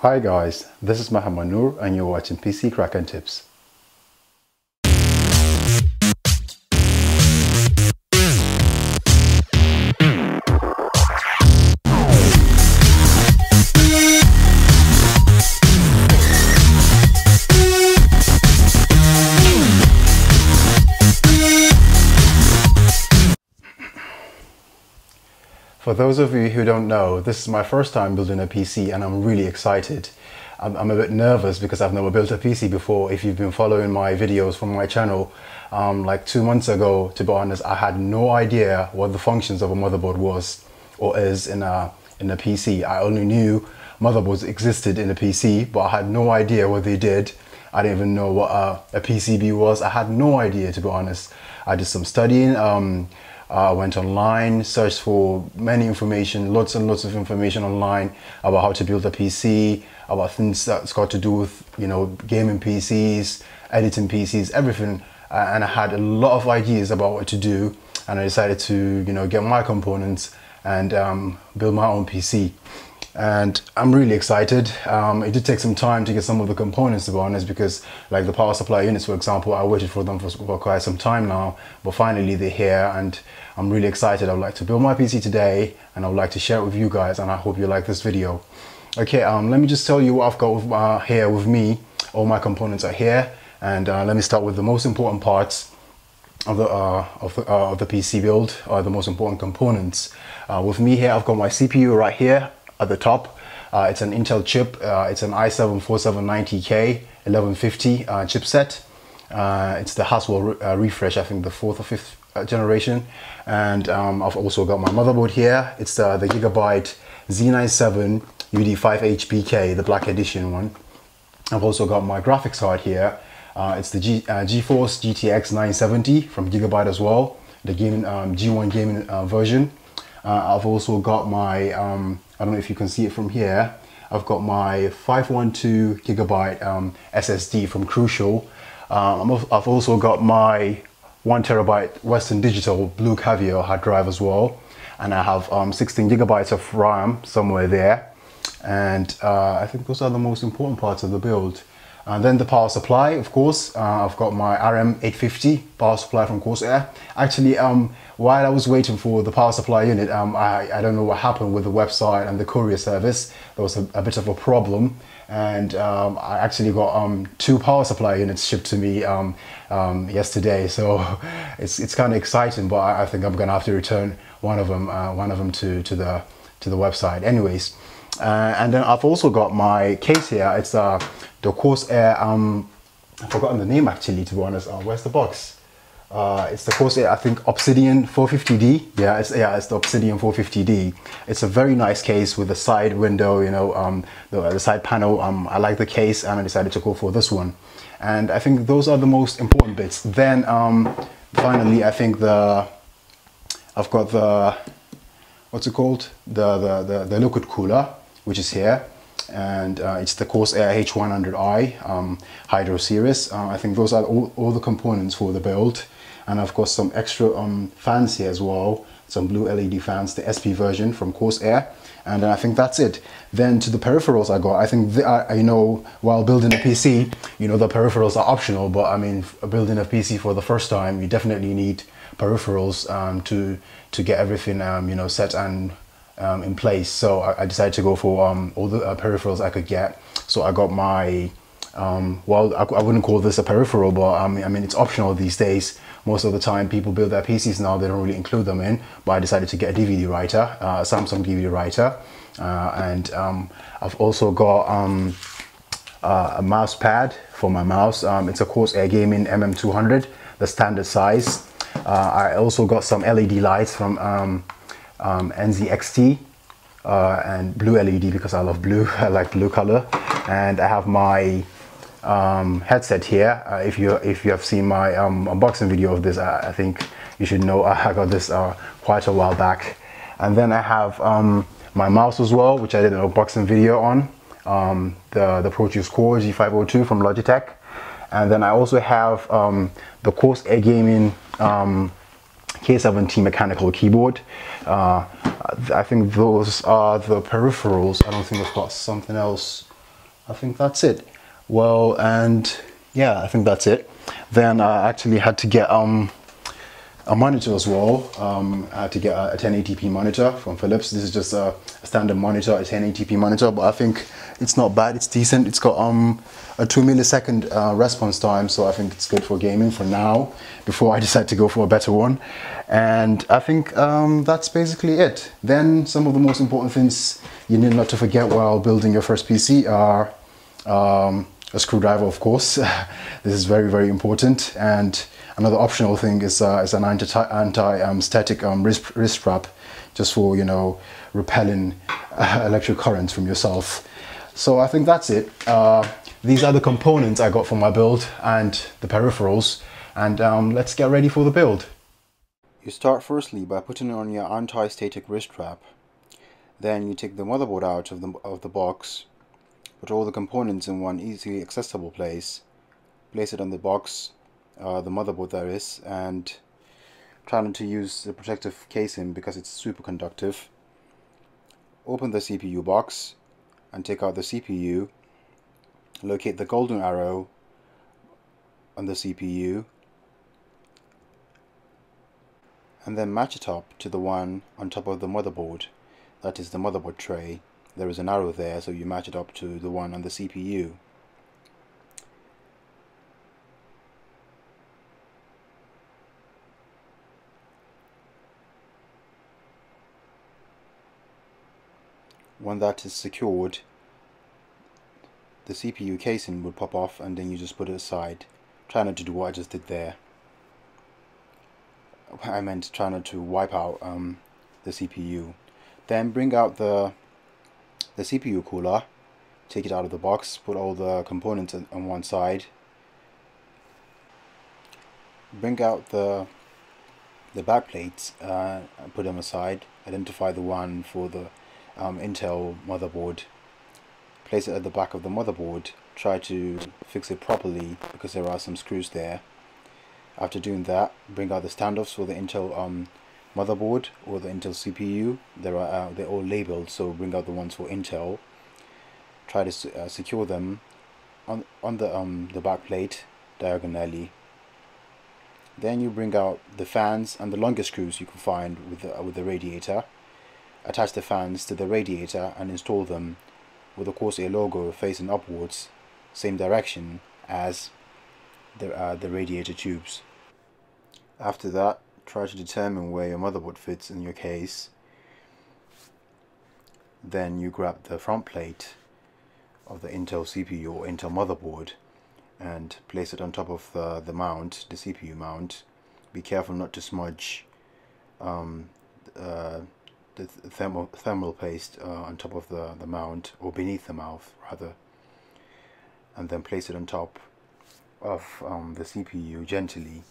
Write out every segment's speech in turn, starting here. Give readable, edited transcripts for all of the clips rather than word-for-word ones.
Hi guys, this is Muhammad Noor and you're watching PC Crack and Tips. For those of you who don't know, this is my first time building a PC and I'm really excited. I'm a bit nervous because I've never built a PC before. If you've been following my videos from my channel, like 2 months ago, to be honest, I had no idea what the functions of a motherboard was or is in a PC. I only knew motherboards existed in a PC, but I had no idea what they did. I didn't even know what a PCB was. I had no idea, to be honest. I did some studying. Went online, searched for many information, lots and lots of information online about how to build a PC, about things that's got to do with, you know, gaming PCs, editing PCs, everything. And I had a lot of ideas about what to do, and I decided to, you know, get my components and build my own PC. And I'm really excited. It did take some time to get some of the components, to be honest, because like the power supply units, for example, I waited for them for quite some time now, but finally they're here and I'm really excited. I would like to build my PC today and I would like to share it with you guys, and I hope you like this video. Okay, let me just tell you what I've got here with me. All my components are here, and let me start with the most important parts of the PC build, the most important components. With me here, I've got my CPU right here at the top. It's an Intel chip. It's an i7-4790K 1150 chipset. It's the Haswell refresh, I think the 4th or 5th generation. And I've also got my motherboard here. It's the Gigabyte Z97x-UD5H-BK, the black edition one. I've also got my graphics card here. It's the GeForce GTX 970 from Gigabyte as well, the gaming G1 gaming version. I've also got my, I don't know if you can see it from here, I've got my 512 Gigabyte SSD from Crucial. I've also got my 1 terabyte Western Digital Blue Caviar hard drive as well. And I have 16 gigabytes of RAM somewhere there. And I think those are the most important parts of the build. And then the power supply, of course. I've got my RM850 power supply from Corsair. Actually, while I was waiting for the power supply unit, I don't know what happened with the website and the courier service. There was a bit of a problem, and I actually got 2 power supply units shipped to me yesterday. So it's kind of exciting, but I think I'm gonna have to return one of them to the website. Anyways. And then I've also got my case here. It's the Corsair, I've forgotten the name actually, to be honest. Where's the box? It's the Corsair, I think, Obsidian 450D. Yeah, it's the Obsidian 450D. It's a very nice case with a side window, you know, the side panel. I like the case and I decided to go for this one. And I think those are the most important bits. Then finally, I think I've got the, what's it called? The liquid cooler, which is here, and it's the Corsair H100i Hydro series. I think those are all the components for the build, and of course some extra fans here as well, some blue LED fans, the SP version from Corsair, and I think that's it. Then to the peripherals I got, I think you know, while building a PC, you know, the peripherals are optional, but I mean, building a PC for the first time, you definitely need peripherals to get everything you know, set and in place. So I decided to go for all the peripherals I could get. So I got my well, I wouldn't call this a peripheral, but I mean it's optional these days. Most of the time people build their PCs now, they don't really include them in, but I decided to get a DVD writer, a Samsung DVD writer, and I've also got a mouse pad for my mouse. It's a Corsair Gaming MM200, the standard size. I also got some LED lights from NZXT and blue LED because I love blue. I like blue color. And I have my headset here. If you have seen my unboxing video of this, I think you should know I got this quite a while back. And then I have my mouse as well, which I did an unboxing video on, the Proteus Core G502 from Logitech. And then I also have the Corsair Gaming K70 mechanical keyboard. I think those are the peripherals. I don't think I've got something else I think that's it. Well, and yeah, I think that's it. Then I actually had to get a monitor as well. I had to get a 1080p monitor from Philips. This is just a standard monitor, a 1080p monitor, but I think it's not bad, it's decent. It's got a 2 millisecond response time, so I think it's good for gaming for now, before I decide to go for a better one. And I think that's basically it. Then some of the most important things you need not to forget while building your first PC are a screwdriver, of course. This is very, very important. And another optional thing is an anti-static wrist strap, just for, you know, repelling electric currents from yourself. So I think that's it. These are the components I got for my build and the peripherals. And let's get ready for the build. You start firstly by putting on your anti-static wrist strap. Then you take the motherboard out of the box. Put all the components in one easily accessible place. Place it on the box, the motherboard that is, and try not to use the protective casing because it's super conductive. Open the CPU box and take out the CPU. Locate the golden arrow on the CPU and then match it up to the one on top of the motherboard. That is the motherboard tray. There is an arrow there, so you match it up to the one on the CPU. When that is secured, the CPU casing would pop off and then you just put it aside. Try not to do what I just did there. I meant try not to wipe out the CPU. Then bring out the CPU cooler, take it out of the box, put all the components on one side. Bring out the back plates and put them aside. Identify the one for the Intel motherboard. Place it at the back of the motherboard. Try to fix it properly because there are some screws there. After doing that, bring out the standoffs for the Intel motherboard or the Intel CPU. They're all labeled, so bring out the ones for Intel. Try to secure them on the back plate diagonally. Then you bring out the fans and the longest screws you can find with the radiator. Attach the fans to the radiator and install them with the Corsair logo facing upwards, same direction as the radiator tubes. After that, try to determine where your motherboard fits in your case. Then you grab the front plate of the Intel CPU or Intel motherboard and place it on top of the mount, the CPU mount. Be careful not to smudge the thermal paste on top of the mount, or beneath the mouth rather, and then place it on top of the CPU gently.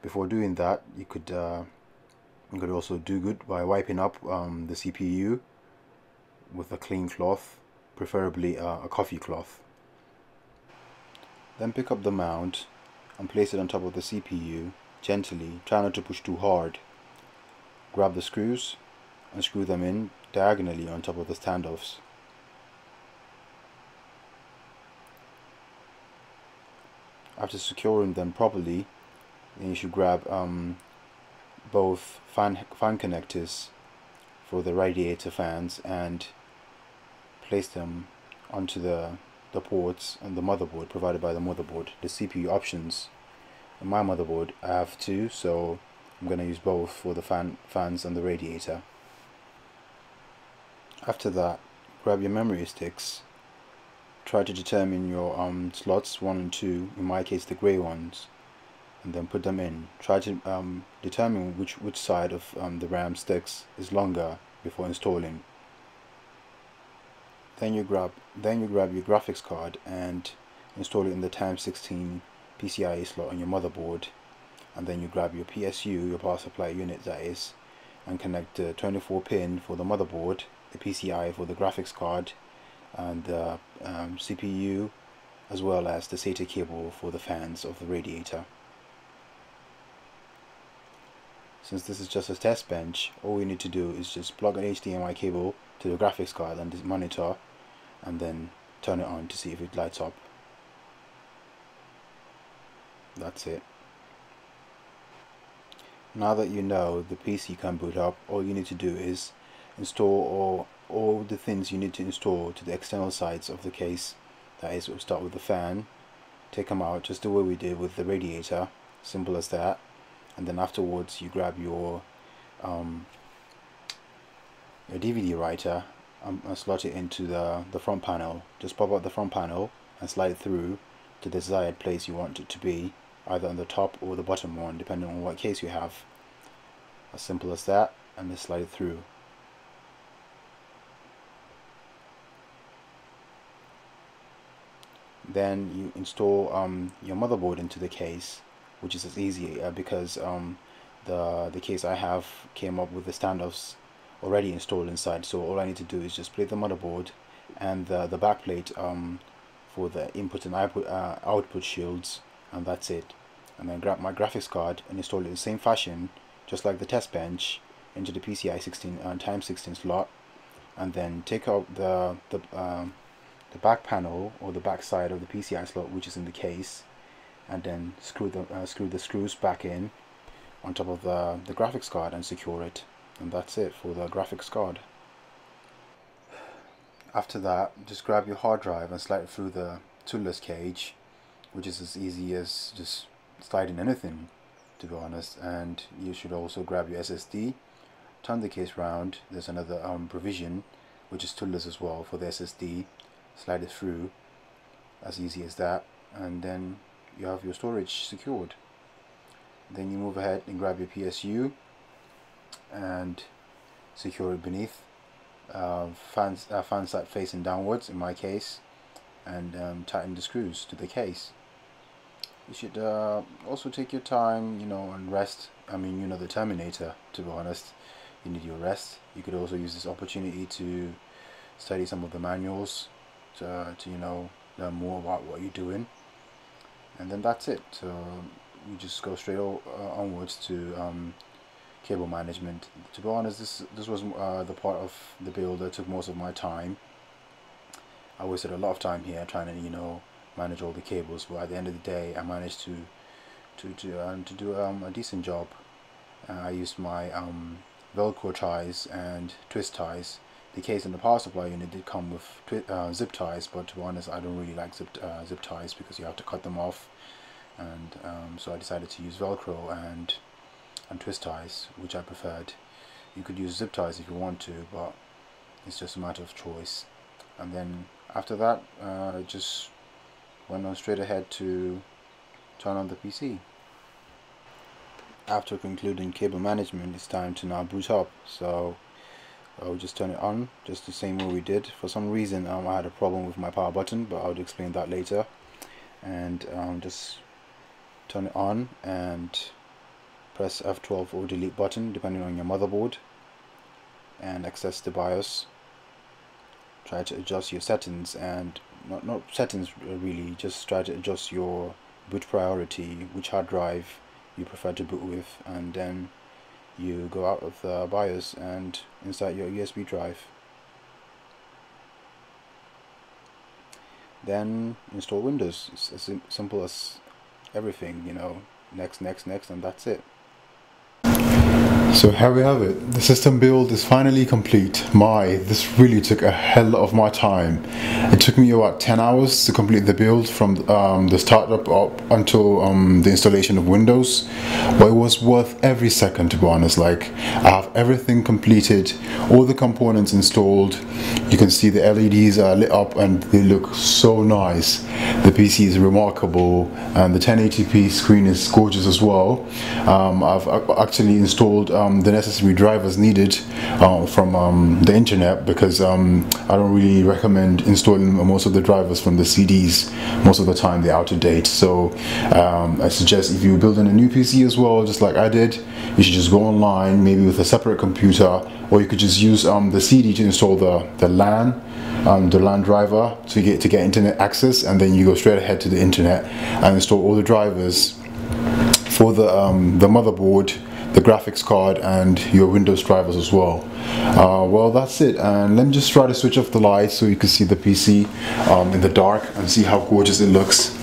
Before doing that, you could also do good by wiping up the CPU with a clean cloth, preferably a coffee cloth. Then pick up the mount and place it on top of the CPU gently. Try not to push too hard. Grab the screws and screw them in diagonally on top of the standoffs. After securing them properly, then you should grab both fan connectors for the radiator fans and place them onto the ports and the motherboard provided by the motherboard. The CPU options on my motherboard, I have two, so I'm going to use both for the fans and the radiator. After that, grab your memory sticks. Try to determine your slots 1 and 2, in my case the grey ones, and then put them in. Try to determine which side of the RAM sticks is longer before installing. Then you grab your graphics card and install it in the x16 PCIe slot on your motherboard, and then you grab your PSU, your power supply unit that is, and connect the 24 pin for the motherboard, the PCI for the graphics card, and the CPU, as well as the SATA cable for the fans of the radiator. Since this is just a test bench, all we need to do is just plug an HDMI cable to the graphics card and this monitor, and then turn it on to see if it lights up. That's it. Now that you know the PC can boot up, all you need to do is install all the things you need to install to the external sides of the case. That is, we'll start with the fan, take them out just the way we did with the radiator, simple as that. And then afterwards you grab your DVD writer and slot it into the front panel. Just pop out the front panel and slide it through to the desired place you want it to be, either on the top or the bottom one, depending on what case you have. As simple as that, and just slide it through. Then you install your motherboard into the case, which is as easy because the case I have came up with the standoffs already installed inside. So all I need to do is just plate the motherboard and the backplate for the input and output shields, and that's it. And then grab my graphics card and install it in the same fashion, just like the test bench, into the PCI 16x16 slot, and then take out the back panel or the back side of the PCI slot, which is in the case, and then screw the screws back in on top of the graphics card and secure it. And that's it for the graphics card. After that, just grab your hard drive and slide it through the toolless cage, which is as easy as just sliding anything, to be honest. And you should also grab your SSD, turn the case round. There's another provision which is toolless as well for the SSD. Slide it through, as easy as that, and then you have your storage secured. Then you move ahead and grab your PSU and secure it beneath, fan side facing downwards in my case, and tighten the screws to the case. You should also take your time, and rest. I mean, the Terminator, to be honest. You need your rest. You could also use this opportunity to study some of the manuals to learn more about what you're doing, and then that's it. So you just go straight onwards to cable management. To be honest, this was the part of the build that took most of my time. I wasted a lot of time here trying to manage all the cables, but at the end of the day I managed to do a decent job. I used my Velcro ties and twist ties. The case in the power supply unit did come with zip ties, but to be honest, I don't really like zip ties because you have to cut them off, and so I decided to use Velcro and twist ties, which I preferred. You could use zip ties if you want to, but it's just a matter of choice. And then after that, I just went on straight ahead to turn on the PC. After concluding cable management, it's time to now boot up. So I'll just turn it on, just the same way we did. For some reason I had a problem with my power button, but I'll explain that later. And just turn it on and press F12 or delete button depending on your motherboard, and access the BIOS. Try to adjust your settings, and not settings really, just try to adjust your boot priority, which hard drive you prefer to boot with, and then you go out of the BIOS and insert your USB drive. Then install Windows. It's as simple as everything, next, and that's it. So here we have it. The system build is finally complete. This really took a hell of my time. It took me about 10 hours to complete the build from the startup up until the installation of Windows, but it was worth every second, to be honest. Like, I have everything completed, all the components installed. You can see the LEDs are lit up and they look so nice. The PC is remarkable, and the 1080p screen is gorgeous as well. I've actually installed the necessary drivers needed from the internet, because I don't really recommend installing most of the drivers from the CDs. Most of the time they're out of date. So I suggest, if you're building a new PC as well, just like I did, you should just go online, maybe with a separate computer, or you could just use the CD to install the LAN driver to get internet access, and then you go straight ahead to the internet and install all the drivers for the motherboard, the graphics card and your Windows drivers as well. Well, that's it, and let me just try to switch off the lights so you can see the PC in the dark and see how gorgeous it looks.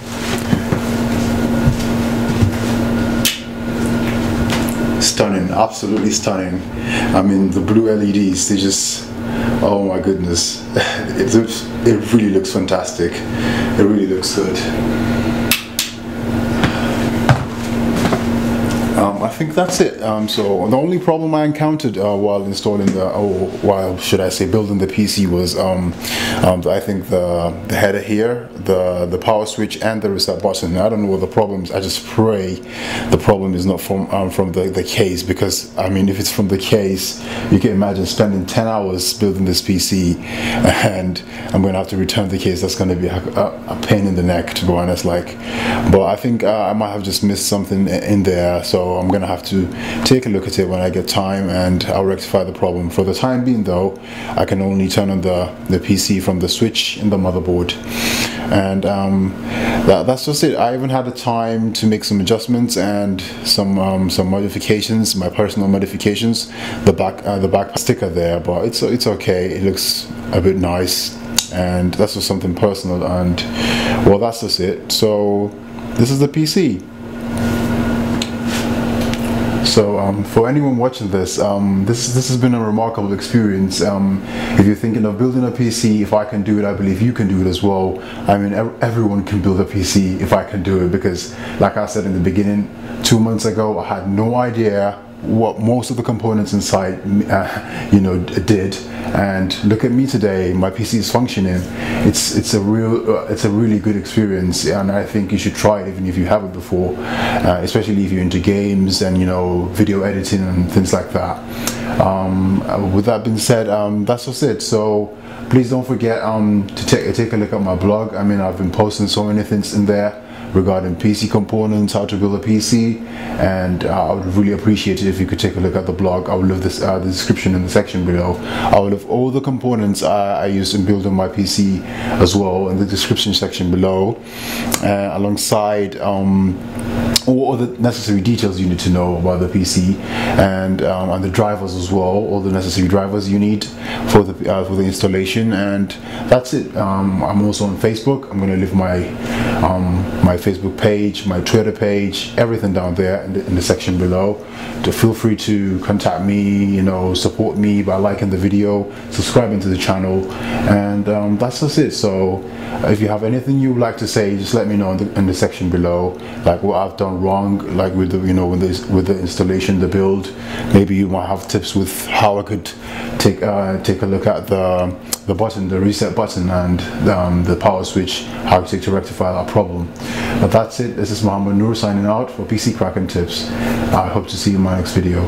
Stunning, absolutely stunning. I mean, the blue LEDs, they just, oh my goodness, it really looks fantastic. It really looks good. I think that's it. So the only problem I encountered while installing while should I say building the PC was I think the header here, the power switch and the reset button. I don't know what the problem is. I just pray the problem is not from the case, because I mean, if it's from the case, you can imagine spending 10 hours building this PC and I'm going to have to return the case. That's going to be a pain in the neck, to be honest. But I think I might have just missed something in there, so I'm going to have to take a look at it when I get time and I'll rectify the problem. For the time being though, I can only turn on the PC from the switch in the motherboard, and that's just it. I even had the time to make some adjustments and some modifications, my personal modifications. The back sticker there, but it's okay. It looks a bit nice, and that's just something personal. And well, that's just it. So this is the PC. So for anyone watching this, this has been a remarkable experience. If you're thinking of building a PC, if I can do it, I believe you can do it as well. I mean, everyone can build a PC if I can do it, because like I said in the beginning, 2 months ago, I had no idea what most of the components inside did, and look at me today. My PC is functioning. It's a really good experience, and I think you should try it even if you haven't before, especially if you're into games and video editing and things like that. With that being said, that's just it. So please don't forget to take a look at my blog. I mean, I've been posting so many things in there regarding PC components, how to build a PC, and I would really appreciate it if you could take a look at the blog. I will leave this the description in the section below. I will leave all the components I used in building my PC as well in the description section below, alongside all the necessary details you need to know about the PC, and the drivers as well, all the necessary drivers you need for the installation. And that's it. I'm also on Facebook. I'm going to leave my Facebook page, my Twitter page, everything down there in the section below. To feel free to contact me, support me by liking the video, subscribing to the channel, and that's just it. So if you have anything you would like to say, just let me know in the section below, like what I've done wrong, like with the with the installation, the build. Maybe you might have tips with how I could take a look at the button, the reset button, and the power switch, how to rectify that problem. But that's it. This is Mohammed Noor signing out for PC Cracking Tips. I hope to see you in my next video.